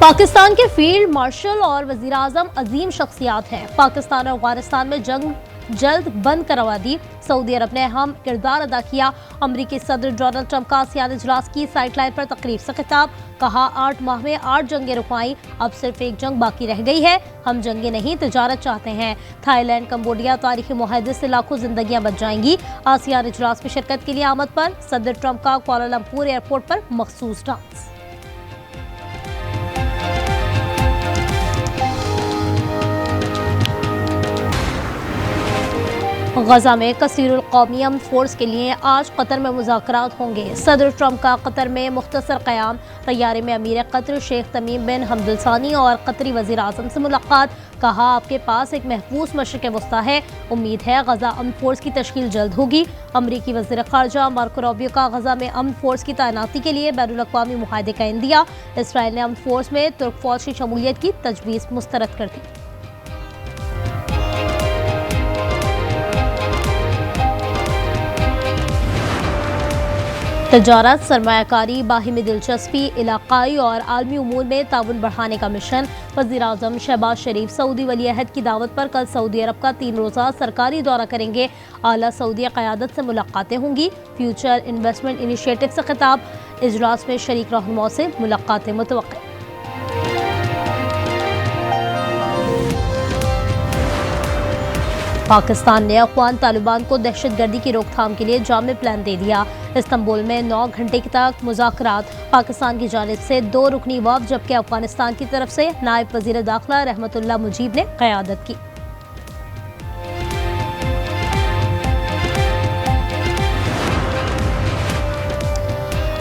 पाकिस्तान के field marshal और वजीर आजम अजीम शख्सियात हैं। पाकिस्तान और अफगानिस्तान में जंग जल्द बंद करवा दी। सऊदी अरब ने अहम किरदार अदा किया। अमरीकी सदर डोनाल्ड ट्रंप का आसियान इजलास की साइडलाइन पर तकरीब से खिताब। कहा 8 माह में 8 जंगें रुकवाई, अब सिर्फ एक जंग बाकी रह गई है। हम जंगें नहीं तिजारत चाहते हैं। थाईलैंड कंबोडिया तारीखी मुआहदे से लाखों जिंदगियां बच जाएंगी। आसियान इजलास में शिरकत के लिए आमद पर सदर ट्रंप का कुआलालंपुर एयरपोर्ट पर मखसूस डांस। गजा में कसीरुल कौमी अमन फोर्स के लिए आज कतर में मुज़ाकरात होंगे। सदर ट्रंप का कतर में मुख्तसर क़याम। तैयारे में अमीर कतर शेख तमीम बिन हमद अल सानी और कतरी वज़ीर आज़म से मुलाकात। कहा आपके पास एक महफूज मशरिक़ वस्ता है, उम्मीद है गजा अमन फोर्स की तश्कील जल्द होगी। अमरीकी वज़ीर ख़ारजा मार्को रूबियो का गजा में अमन फोर्स की तैनाती के लिए बैनुल अक़वामी मुआहदे का इंदिया। इसराइल ने अमन फोर्स में तुर्क फ़ौज की शमूलियत की तजवीज़ मुस्तरद कर दी। तजारत, सरमायाकारी, बाहिमी दिलचस्पी, इलाकाई और आलमी उमूर में ताउन बढ़ाने का मिशन। वज़ीर आज़म शहबाज शरीफ सऊदी वली अहद की दावत पर कल सऊदी अरब का 3 रोज़ा सरकारी दौरा करेंगे। आला सऊदी क़यादत से मुलाकातें होंगी। फ्यूचर इन्वेस्टमेंट इनिशिएटिव से खिताब। इजलास में शरीक रहनुमाओं से मुलाकातें मुतवक्किल। पाकिस्तान ने अफ़गान तालिबान को दहशतगर्दी की रोकथाम के लिए जामे प्लान दे दिया। इस्तांबुल में 9 घंटे तक मुज़ाकरात। पाकिस्तान की जानिब से 2 रुकनी वफ़द जबकि अफ़गानिस्तान की तरफ से नायब वज़ीर दाखिला रहमतुल्लाह मुजीब ने क़यादत की।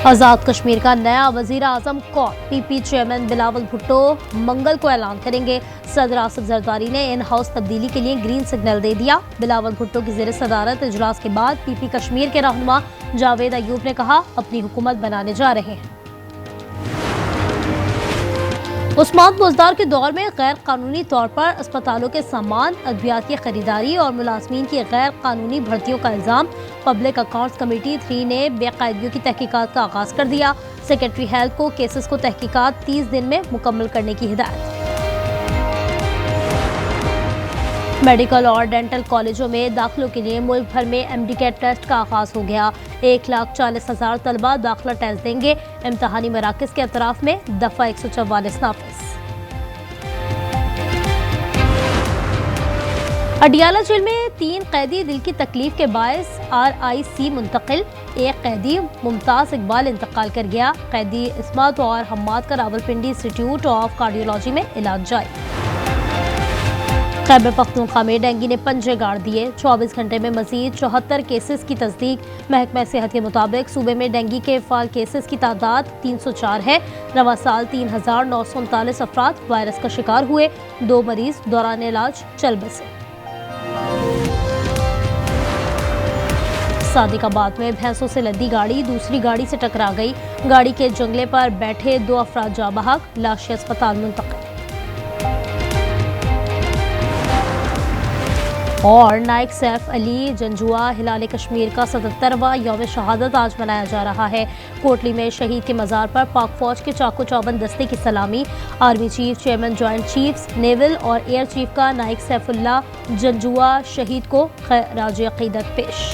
आज़ाद कश्मीर का नया वज़ीर आज़म कौन? पीपी चेयरमैन बिलावल भुट्टो मंगल को ऐलान करेंगे। सदर आसिफ जरदारी ने इन हाउस तब्दीली के लिए ग्रीन सिग्नल दे दिया। बिलावल भुट्टो की ज़ेर सदारत इजलास के बाद पीपी कश्मीर के रहनुमा जावेद अयूब ने कहा अपनी हुकूमत बनाने जा रहे हैं। उस्मान बुज़दार के दौर में गैर कानूनी तौर पर अस्पतालों के सामान, अद्वियात की खरीदारी और मुलाजमीन की गैर कानूनी भर्तियों का इल्ज़ाम। पब्लिक अकाउंट्स कमेटी 3 ने बेकायदगियों की तहकीकात का आगाज़ कर दिया। सेक्रेटरी हेल्थ को केसेस को तहकीकात 30 दिन में मुकम्मल करने की हिदायत। मेडिकल और डेंटल कॉलेजों में दाखिलों के लिए मुल्क भर में एमडीकेट टेस्ट का आगाज़ हो गया। 1,40,000 तलबा दाखिला टेस्ट देंगे। इम्तहानी मराकज़ के अतराफ में दफ़ा 144 नाफिज। अडियाला जेल में 3 कैदी दिल की तकलीफ के बायस RIC मुंतकिल। एक कैदी मुमताज़ इकबाल इंतकाल कर गया। कैदी इस्मत और हम्माद का रावलपिंडी इंस्टीट्यूट ऑफ कार्डियोलॉजी में इलाज जारी। खैबर पख्तूनख्वा में डेंगू ने पंजे गाड़ दिए। 24 घंटे में मजीद 74 केसेस की तस्दीक। महकमा सेहत के मुताबिक सूबे में डेंगू के फ़ाल केसेस की तादाद 304 है। रवा साल 3,939 अफराद वायरस का शिकार हुए। 2 मरीज दौरान इलाज चल बसे। सादिकाबाद में भैंसों से लदी गाड़ी दूसरी गाड़ी से टकरा गई। गाड़ी के जंगले पर बैठे 2 अफराद जाँ बहक, लाशें अस्पताल मुंतकिल। और नायक सैफ अली जंजुआ हिलाल कश्मीर का 77वां यौम शहादत आज मनाया जा रहा है। कोटली में शहीद के मज़ार पर पाक फौज के चाको चौबंद दस्ते की सलामी। Army chief, chairman joint chiefs, naval और एयर चीफ का नायक सैफुल्ला जंजुआ शहीद को खराज अकीदत पेश।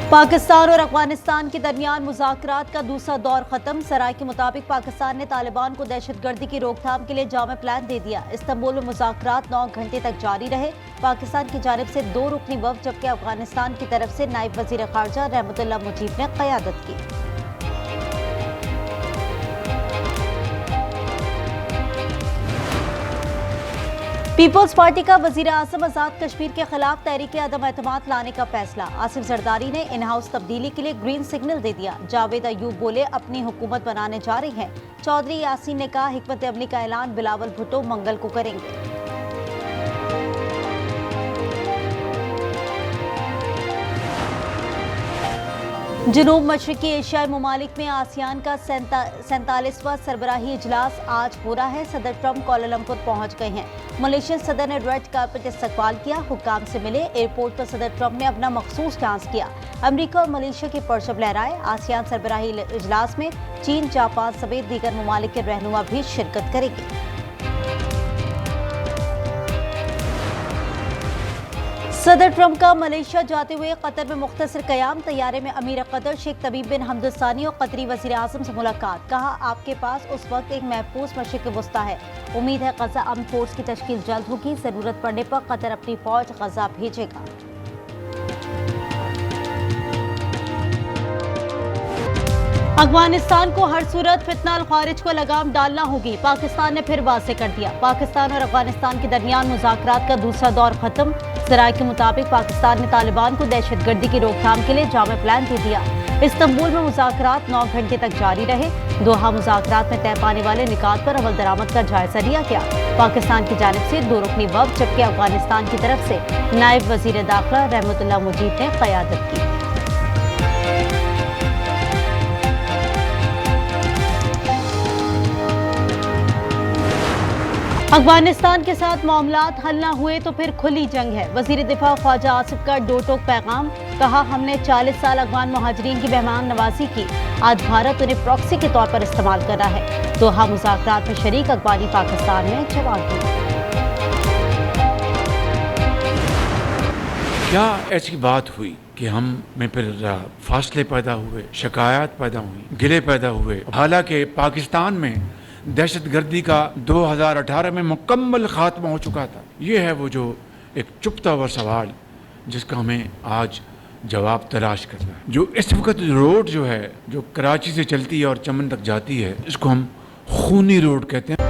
पाकिस्तान और अफगानिस्तान के दरमियान मुज़ाकरात का दूसरा दौर ख़त्म। सराय के मुताबिक पाकिस्तान ने तालिबान को दहशतगर्दी की रोकथाम के लिए जामे प्लान दे दिया। इस्तांबुल में मुज़ाकरात 9 घंटे तक जारी रहे। पाकिस्तान की जानिब से 2 रुकनी वफ़द जबकि अफगानिस्तान की तरफ से नायब वज़ीर ख़ारजा रहमतुल्लाह मुजीब ने क़यादत की। पीपल्स पार्टी का वज़ीर आज़म आज़ाद कश्मीर के खिलाफ तहरीक अदम एतमाद लाने का फैसला। आसिफ जरदारी ने इन हाउस तब्दीली के लिए ग्रीन सिग्नल दे दिया। जावेद अयूब बोले अपनी हुकूमत बनाने जा रही हैं। चौधरी यासीन ने कहा हिकमत अमली का ऐलान बिलावल भुट्टो मंगल को करेंगे। जनूब मशरकी एशियाई ममालिक में आसियान का 47वां सरबराही इजलास आज हो रहा है। सदर ट्रंप कुआलालंपुर पहुंच गए हैं। मलेशियन सदर ने रेड कार्पेट इस्तकबाल किया। हुक्काम से मिले। एयरपोर्ट पर सदर ट्रंप ने अपना मखसूस डांस किया। अमेरिका और मलेशिया के परचम लहराए। आसियान सरबराही इजलास में चीन, जापान समेत दीगर ममालिक के रहनुमा भी शिरकत करेंगे। सदर ट्रंप का मलेशिया जाते हुए कतर में मुख्तसर क़याम। तैयारे में अमीर कतर शेख तमीम बिन हमद अल सानी और कतरी वज़ीर आज़म से मुलाकात। कहा, आपके पास उस वक्त एक महफूज मशरिक़ वस्ता है। उम्मीद है गजा अमन फोर्स की तश्कील जल्द होगी। ज़रूरत पड़ने पर कतर अपनी फौज गजा भेजेगा। अफगानिस्तान को हर सूरत फितना अल खारिज को लगाम डालना होगी। पाकिस्तान ने फिर वाज़ेह कर दिया। पाकिस्तान और अफगानिस्तान के दरमियान मुज़ाकरात का दूसरा दौर खत्म। ज़राए के मुताबिक पाकिस्तान ने तालिबान को दहशतगर्दी की रोकथाम के लिए जामे प्लान दे दिया। इस्तांबुल में मुज़ाकरात 9 घंटे तक जारी रहे। दोहा मुज़ाकरात में तय पाने वाले निकात पर अमल दरामद का जायजा लिया गया। पाकिस्तान की जानिब से 2 रुकनी वफ़द, जबकि अफगानिस्तान की तरफ से नायब वज़ीर दाखिला रहमतुल्लाह मुजीब ने क़यादत की। अफगानिस्तान के साथ मामलात हल न हुए तो फिर खुली जंग है। वज़ीर दिफा ख्वाजा आसिफ का दो टोक पैगाम। कहा, हमने 40 साल अफगान महाजरीन की मेहमान नवाजी की। आज भारत उन्हें प्रॉक्सी के तौर पर इस्तेमाल कर रहा है। दोहा मुज़ाकरात में शरीक अफगानी पाकिस्तान में जवाब दिया। क्या ऐसी बात हुई कि हम में फिर फासले पैदा हुए, शिकायत पैदा हुई, गिले पैदा हुए? हालांकि पाकिस्तान में दहशतगर्दी का 2018 में मुकम्मल खात्मा हो चुका था। ये है वो जो एक चुपता हुआ सवाल जिसका हमें आज जवाब तलाश करना है। जो इस वक्त रोड जो है, जो कराची से चलती है और चमन तक जाती है, इसको हम खूनी रोड कहते हैं।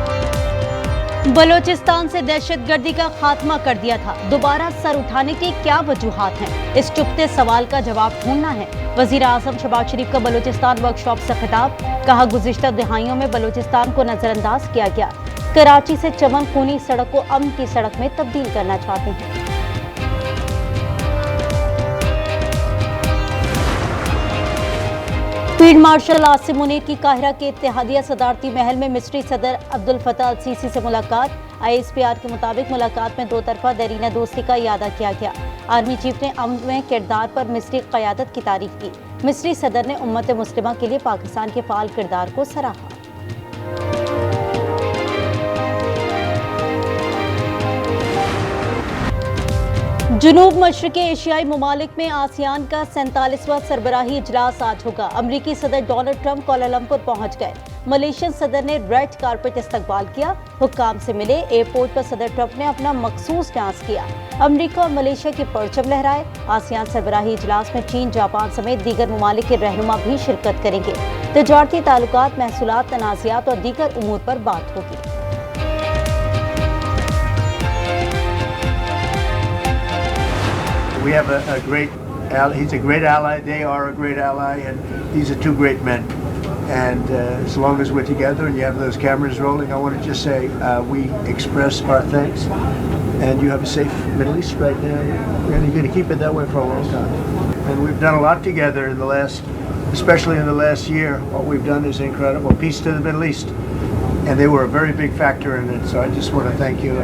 बलोचिस्तान से दहशतगर्दी का खात्मा कर दिया था। दोबारा सर उठाने की क्या वजूहात हैं? इस चुपते सवाल का जवाब ढूंढना है। वज़ीर आज़म शहबाज शरीफ का बलोचिस्तान वर्कशॉप से खिताब। कहा, गुज़िश्ता दहाइयों में बलोचिस्तान को नजरअंदाज किया गया। कराची से चमन खूनी सड़क को अमन की सड़क में तब्दील करना चाहते हैं। फील्ड मार्शल आसिम मुनीर की काहिरा के इत्तेहादिया सदारती महल में मिस्री सदर अब्दुल फताह अल सीसी से मुलाकात। ISPR के मुताबिक मुलाकात में 2 तरफा दरीना दोस्ती का इयादा किया गया। आर्मी चीफ ने अमन में किरदार पर मिस्री क़यादत की तारीफ की। मिस्री सदर ने उम्मत मुस्लिमा के लिए पाकिस्तान के फ़ाल किरदार को सराहा। जनूब मशरक़ी एशियाई ममालिक में आसियान का 47वां सरबराही इजलास आज होगा। अमरीकी सदर डोनाल्ड ट्रंप कोलालंपुर पहुंच गए। मलेशियन सदर ने रेड कार्पेट इस्तकबाल किया। हुक्काम से मिले। एयरपोर्ट पर सदर ट्रंप ने अपना मखसूस डांस किया। अमरीका और मलेशिया के परचम लहराए। आसियान सरबराही इजलास में चीन, जापान समेत दीगर ममालिक के रहनुमा भी शिरकत करेंगे। तिजारती ताल्लुकात, महसूलात, तनाज़ात और दीगर उमूर पर बात होगी। We have a great ally. He's a great ally. They are a great ally, and these are 2 great men. And as long as we're together and you have those cameras rolling, I want to just say we express our thanks. And you have a safe Middle East right now, and you're going to keep it that way for a long time. And we've done a lot together in the last, especially in the last year. What we've done is incredible. Peace to the Middle East, and they were a very big factor in it. So I just want to thank you.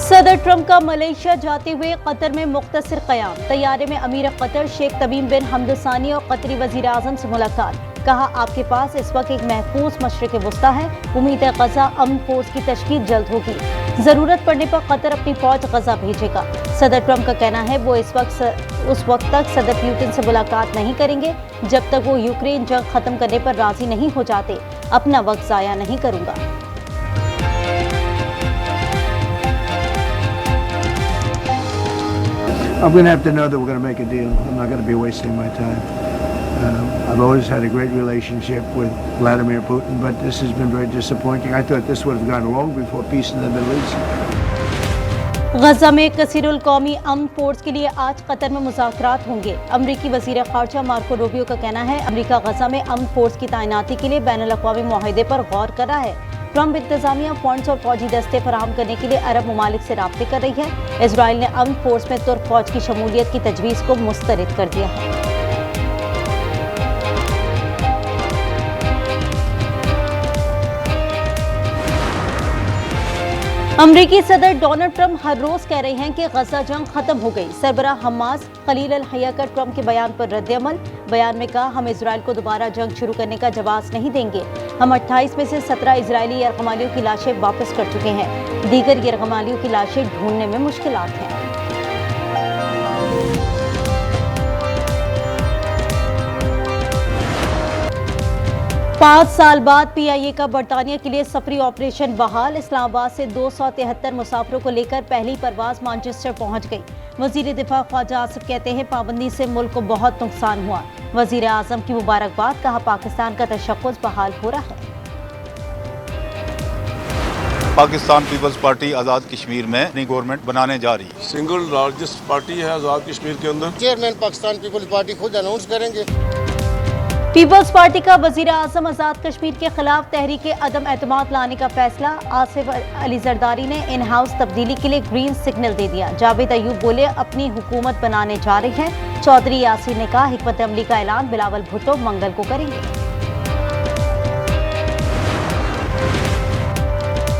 सदर Trump का Malaysia जाते हुए Qatar में मुख्तसर क़याम। तैयारे में अमीर Qatar Sheikh Tamim बिन हमद अल सानी और कतरी वज़ीर आज़म से मुलाकात। कहा, आपके पास इस वक्त एक महफूज मशरिक़ वस्ता है। उम्मीद है गजा अमन फोर्स की तश्कील जल्द होगी। ज़रूरत पड़ने पर कतर अपनी फौज गजा भेजेगा। सदर ट्रंप का कहना है वो उस वक्त तक सदर पुतिन से मुलाकात नहीं करेंगे जब तक वो यूक्रेन जंग खत्म करने पर राजी नहीं हो जाते। अपना वक्त ज़ाया नहीं करूँगा। I'm going to have to know that we're going to make a deal. I'm not going to be wasting my time. I've always had a great relationship with Vladimir Putin, but this has been very disappointing. I thought this would have gone long before peace in the Middle East. गजा में कसीरुल कौमी अमन force के लिए आज Qatar में मुज़ाकरात होंगे। अमरीकी वज़ीर ख़ारजा Marco Rubio का कहना है अमरीका गजा में अमन फोर्स की तैनाती के लिए बैनुल अक़वामी मुआहिदे पर गौर कर रहा है। ट्रंप इंतजामिया फंड्स और फौजी दस्ते फराहम करने के लिए अरब ममालिक से राब्ते कर रही है। इजराइल ने अमन फोर्स में तुर्क फौज की शमूलियत की तजवीज़ को मुस्तरद कर दिया है। अमरीकी सदर डोनाल्ड ट्रंप हर रोज कह रहे हैं कि गजा जंग खत्म हो गई। सरबराह हमास खलील अल हया का ट्रंप के बयान पर रद्द-ए-अमल। बयान में कहा, हम इजराइल को दोबारा जंग शुरू करने का जवाब नहीं देंगे। हम 28 में से 17 इजरायली यरगमालियों की लाशें वापस कर चुके हैं। दीगर यरगमालियों की लाशें ढूंढने में मुश्किलात हैं। पाँच साल बाद PIA का बरतानिया के लिए सफरी ऑपरेशन बहाल। इस्लामाबाद से 273 मुसाफिरों को लेकर पहली परवाज मैनचेस्टर पहुंच गई। वजीर दिफा ख्वाजा आसिफ कहते हैं, पाबंदी से मुल्क को बहुत नुकसान हुआ। वजीर आजम की मुबारकबाद, कहा पाकिस्तान का तशक्कुस बहाल हो रहा है। पाकिस्तान पीपल्स पार्टी आज़ाद कश्मीर में अपनी गवर्नमेंट बनाने जा रही है। सिंगल लार्जेस्ट पार्टी है आज़ाद कश्मीर के अंदर। चेयरमैन पाकिस्तान पीपल्स पार्टी खुद अनाउंस करेंगे। पीपल्स पार्टी का वजीर आजम आजाद कश्मीर के खिलाफ तहरीक अदम एतमाद लाने का फैसला। आसिफ अली जरदारी ने इन हाउस तब्दीली के लिए ग्रीन सिग्नल दे दिया। जावेद अयूब बोले, अपनी हुकूमत बनाने जा रहे हैं। चौधरी यासीर ने कहा, हिकमत अमली का ऐलान बिलावल भुट्टो मंगल को करेंगे।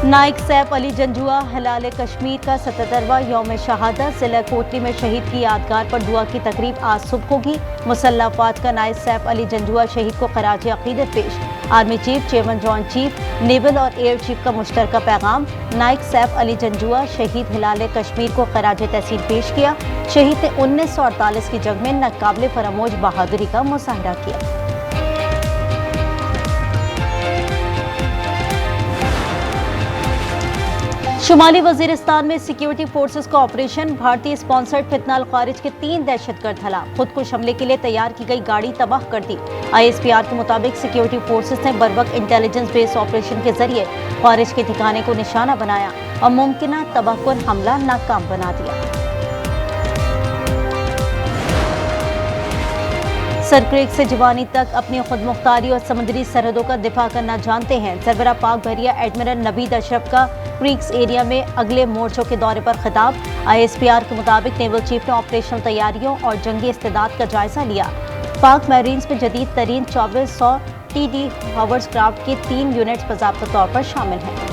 नाइक सैफ अली जंजुआ हिलाल कश्मीर का 77वां यौम शहादत। जिला कोटली में शहीद की यादगार पर दुआ की तकरीब आज सुबह होगी। मुसल्लह अफवाज का नाइक सैफ अली जंजुआ शहीद को खराज अकीदत पेश। Army chief, chairman joint chief, naval और एयर चीफ का मुश्तरका पैगाम। नाइक सैफ अली जंजुआ शहीद हिलाल कश्मीर को खराज तहसीन पेश किया। शहीद ने 1948 की जंग में नाकाबिले फरामोश बहादुरी का मुजाहरा किया। शुमाली वजीरिस्तान में सिक्योरिटी फोर्सेस का ऑपरेशन। भारतीय स्पॉन्सर्ड फितनाल खारिज के 3 दहशतगर्द हलाक। खुदकुश हमले के लिए तैयार की गई गाड़ी तबाह कर दी। ISPR के मुताबिक सिक्योरिटी फोर्सेस ने बर्वक्त इंटेलिजेंस बेस्ड ऑपरेशन के जरिए खारिज के ठिकाने को निशाना बनाया और मुमकिन तबाहकुन हमला नाकाम बना दिया। सरक्रीक से जवानी तक अपनी खुदमुख्तारी और समुद्री सरहदों का दिफा करना जानते हैं। सरबराह पाक बहरिया एडमिरल नवीद अशरफ का क्रीक्स एरिया में अगले मोर्चों के दौरे पर खिताब। ISPR के मुताबिक नेवल चीफ ने ऑपरेशनल तैयारियों और जंगी इस्तेदाद का जायजा लिया। पाक मैरीन्स में जदीद तरीन 2400 TD हावर्स क्राफ्ट के 3 यूनिट्स बाज़ाब्ता तौर पर शामिल हैं।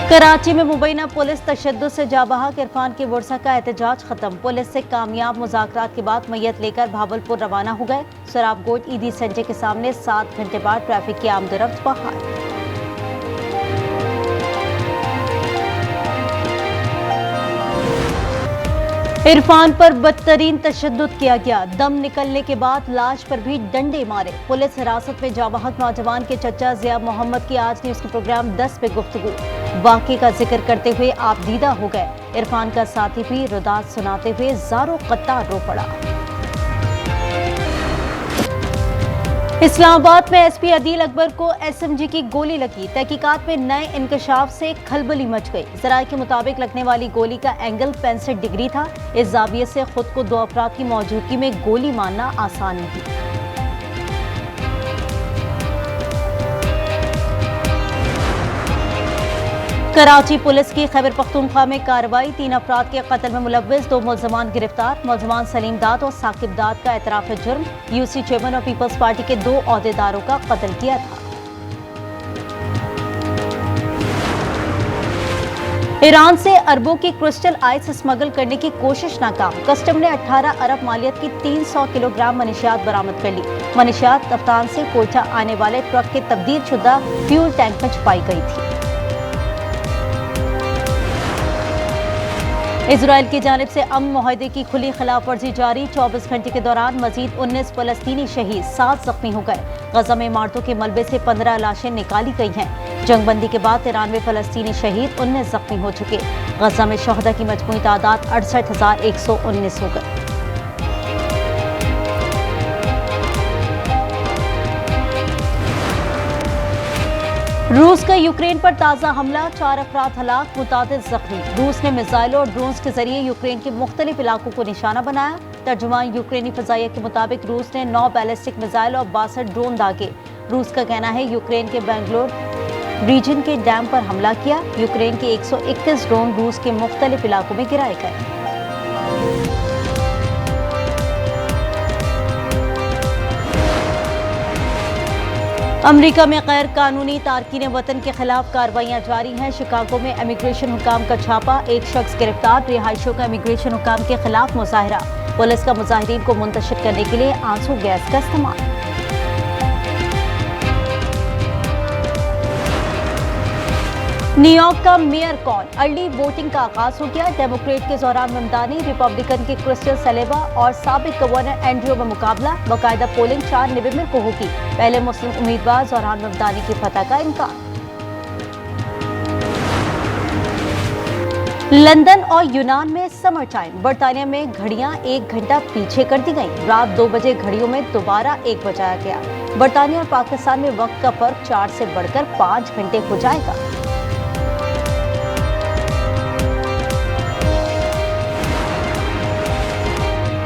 कराची में मुबैना पुलिस तशद्दुद से जाबहक। इरफान के वर्सा का एहतजाज खत्म। पुलिस से कामयाब मुज़ाकरात के बाद मैयत लेकर भावलपुर रवाना हो गए। सराबगोट ईदी सेंटर के सामने 7 घंटे बाद ट्रैफिक की आमदरफ्त बहाल। इरफान पर बदतरीन तशद्दुद किया गया। दम निकलने के बाद लाश पर भी डंडे मारे। पुलिस हिरासत में जाबहक नौजवान के चचा जिया मोहम्मद की आज न्यूज़ के प्रोग्राम 10 पे गुफ्तगू। वाक़े का जिक्र करते हुए आप दीदा हो गए। इरफान का साथी भी रुदात सुनाते हुए ज़ारो कत्तार रो पड़ा। इस्लामाबाद में SP अदील अकबर को SMG की गोली लगी। तहकीकात में नए इंकशाफ से खलबली मच गई। ज़राए के मुताबिक लगने वाली गोली का एंगल 65 डिग्री था। इस जाविये से खुद को 2 अफराद की मौजूदगी में गोली मारना आसान नहीं। कराची पुलिस की खैबर पख्तूनख्वा में कार्रवाई। 3 अफराद के कत्ल में मुलव्विस 2 मुलजमान गिरफ्तार। मुलजमान सलीम दाद और साकिब दाद का एतराफ जुर्म। UC चेयरमैन और पीपल्स पार्टी के 2 ओहदेदारों का कत्ल किया था। ईरान से अरबों की क्रिस्टल आइस स्मगल करने की कोशिश नाकाम। कस्टम ने 18 अरब मालियत की 300 किलोग्राम मनशियात बरामद कर ली। मनशियात कप्तान से कोयटा आने वाले ट्रक के तब्दील शुदा फ्यूल टैंक में छुपाई गई थी। इजराइल की जानिब से अमन मुआहदे की खुली खिलाफ वर्जी जारी। 24 घंटे के दौरान मजीद 19 फलस्तीनी शहीद, 7 जख्मी हो गए। गजा में इमारतों के मलबे से 15 लाशें निकाली गई हैं। जंगबंदी के बाद 93 फलस्तीनी शहीद, 19 जख्मी हो चुके। गजा में शहदा की मजमूई तादाद 68,119 हो गई। रूस का यूक्रेन पर ताज़ा हमला, 4 अफराद हलाक, मुतादिद जख्मी। रूस ने मिसाइलों और ड्रोन्स के जरिए यूक्रेन के मुख्तलिफ इलाकों को निशाना बनाया। तर्जुमान यूक्रेनी फजाइया के मुताबिक रूस ने 9 बैलिस्टिक मिसाइल और 62 ड्रोन दागे। रूस का कहना है यूक्रेन के बेंगलोर रीजन के डैम पर हमला किया। यूक्रेन के 121 ड्रोन रूस के मुख्तलिफ इलाकों में गिराए गए। अमेरिका में गैर कानूनी तारकीन वतन के खिलाफ कार्रवाइयां जारी हैं। शिकागो में इमिग्रेशन हुकाम का छापा, एक शख्स गिरफ्तार, रिहायशियों का इमिग्रेशन हुकाम के खिलाफ मुजाहरा। पुलिस का मुजाहिरीन को मुंतशिर करने के लिए आंसू गैस का इस्तेमाल। न्यूयॉर्क का मेयर कौन? अर्ली वोटिंग का आगाज हो गया। डेमोक्रेट के ज़ोहरान ममदानी, रिपब्लिकन के क्रिस्टल सलेवा और साबिक गवर्नर एंड्रयू में मुकाबला। बाकायदा पोलिंग 4 नवंबर को होगी। पहले मुस्लिम उम्मीदवार ज़ोहरान ममदानी की फतह का इम्कान। लंदन और यूनान में समर टाइम। बरतानिया में घड़ियां 1 घंटा पीछे कर दी गईं। रात 2 बजे घड़ियों में दोबारा 1 बजाया गया। बरतानिया और पाकिस्तान में वक्त का फर्क 4 से बढ़कर 5 घंटे हो जाएगा।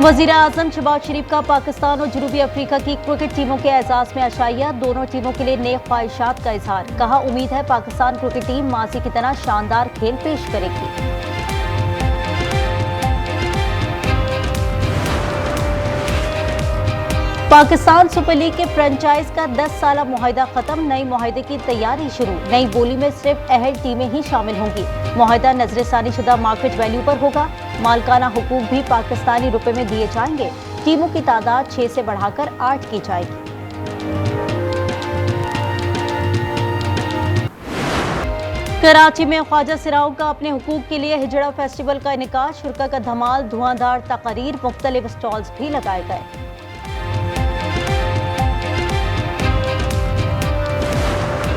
वज़ीर आज़म शहबाज शरीफ का पाकिस्तान और जनूबी अफ्रीका की क्रिकेट टीमों के एजाज में अशाइया। दोनों टीमों के लिए नेक ख्वाहिशात का इजहार। कहा, उम्मीद है पाकिस्तान क्रिकेट टीम माजी की तरह शानदार खेल पेश करेगी। पाकिस्तान सुपर लीग के फ्रेंचाइज का 10 साला मुआहिदा खत्म। नई मुआहिदे की तैयारी शुरू। नई बोली में सिर्फ अहल टीमें ही शामिल होंगी। मुआहिदा नजरसानी शुदा मार्केट वैल्यू पर होगा। मालकाना हुकूक भी पाकिस्तानी रुपए में दिए जाएंगे। टीमों की तादाद 6 से बढ़ाकर 8 की जाएगी। कराची में ख्वाजा सिराओं का अपने हुकूक के लिए हिजड़ा फेस्टिवल का इनेकाद। शुरा का धमाल, धुआंधार तकरीर, मुख्तलिफ स्टॉल्स भी लगाए गए।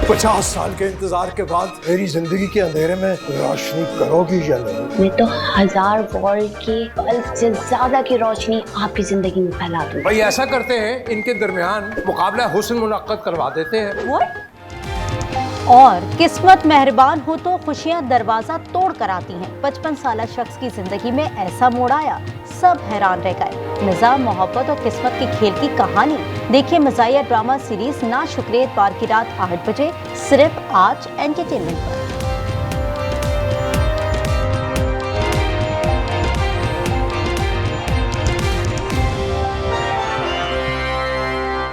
50 साल के इंतजार के बाद मेरी जिंदगी के अंधेरे में रोशनी करोगी या नहीं? मैं तो 1000 वॉल्ट की बल्ब से ज्यादा की रोशनी आपकी जिंदगी में फैला दूं। भाई ऐसा करते हैं, इनके दरमियान मुकाबला हुस्न मुनक्कद करवा देते हैं। और किस्मत मेहरबान हो तो खुशियां दरवाजा तोड़ कर आती हैं। 55 साला शख्स की जिंदगी में ऐसा मोड़ आया, सब हैरान रह गए। निजाम, मोहब्बत और किस्मत के खेल की कहानी देखिए मज़ाहिया ड्रामा सीरीज ना शुक्रिया इतवार की रात 8 बजे सिर्फ आज एंटरटेनमेंट पर।